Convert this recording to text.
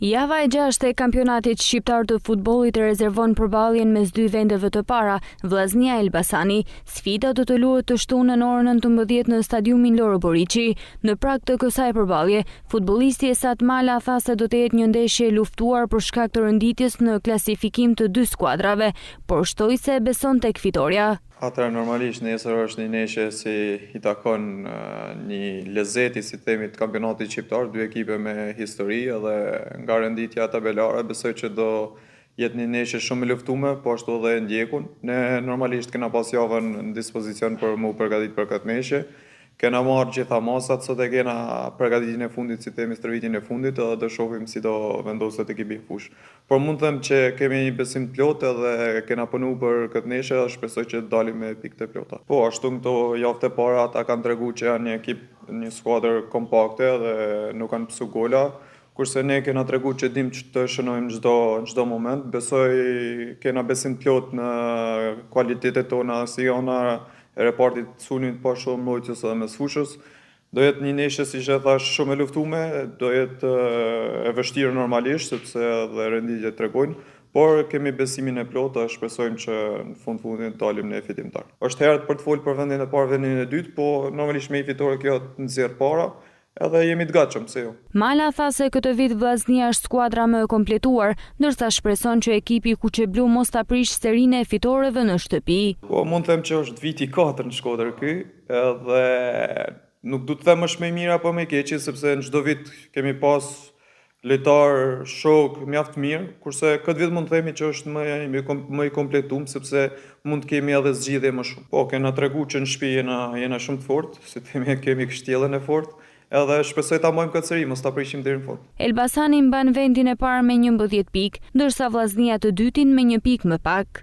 Java e 6 e kampionatit shqiptar të futbollit e rezervon përballjen mes dy vendeve të para, Vllaznia Elbasani. Sfida do të luhet të shtunën orën 19 në stadiumin Loro Boriçi. Në prag të kësaj përballje, futbollisti Esat Mala tha se do të jetë një ndeshje e luftuar për shkak të renditjes në klasifikim të dy skuadrave, por shtoi se beson tek fitoria. Atëherë normalisht nesër është një ndeshje si i takon një lezeti, si themi, të kampionatit shqiptar, dy ekipe me histori edhe nga renditja tabelare besoj që do jetë një ndeshje shumë e luftuar, po ashtu edhe ndjekun. Ne normalisht kena pas javën në dispozicion për mu përgatitur për këtë ndeshje. Kena marrë gjitha masat, sot e kena përgatitjen e fundit, si themi, stërvitjen e fundit, edhe do shohim si do vendoset ekipi në fushë. Por mund të them që kemi një besim të plotë edhe kena punuar për këtë ndeshje dhe shpresoj që të dalim me pikë të plota. Po, ashtu këto javët e para ata kanë treguar që janë një ekip, një skuadër kompakte dhe nuk kanë psu gola, kurse ne kena treguar që dim që të shënojmë çdo moment. Besoj kena besim të plotë në kualitetet tona, si ona e repartit sunit po shumë mbrojtjes edhe mes fushës. Do jetë një ndeshje, siç e thash, shumë e luftuar, do jetë e vështirë normalisht sepse edhe renditjet tregojnë, por kemi besimin e plotë dhe shpresojmë që në fundin dalim në fitimtar. Është herët për të folur për vendin e parë, vendin e dytë, po normalisht me një fitore kjo të nxjerr para. Edhe jemi të gatshëm, se jo. Mala tha se këtë vit Vllaznia është skuadra më e kompletuar, ndërsa shpreson që ekipi kuqeblu mos ta prish serinë e fitoreve në shtëpi. Po mund të them që është viti 4 në Shkodër ky, edhe nuk du të them është më i mirë apo më i keq, sepse në çdo vit kemi pas lojtar shok mjaft mirë, kurse këtë vit mund të themi që është më i kompletuar sepse mund të kemi edhe zgjidhje më shumë. Po kena treguar që në shtëpi jena shumë të fortë, si themi kemi kështjellën e fortë. Edhe shpresoj ta mbajmë këtë seri, mos ta prishim deri në fund. Elbasani mban vendin e parë me 11 pikë, ndërsa Vllaznia të dytin me 1 pikë më pak.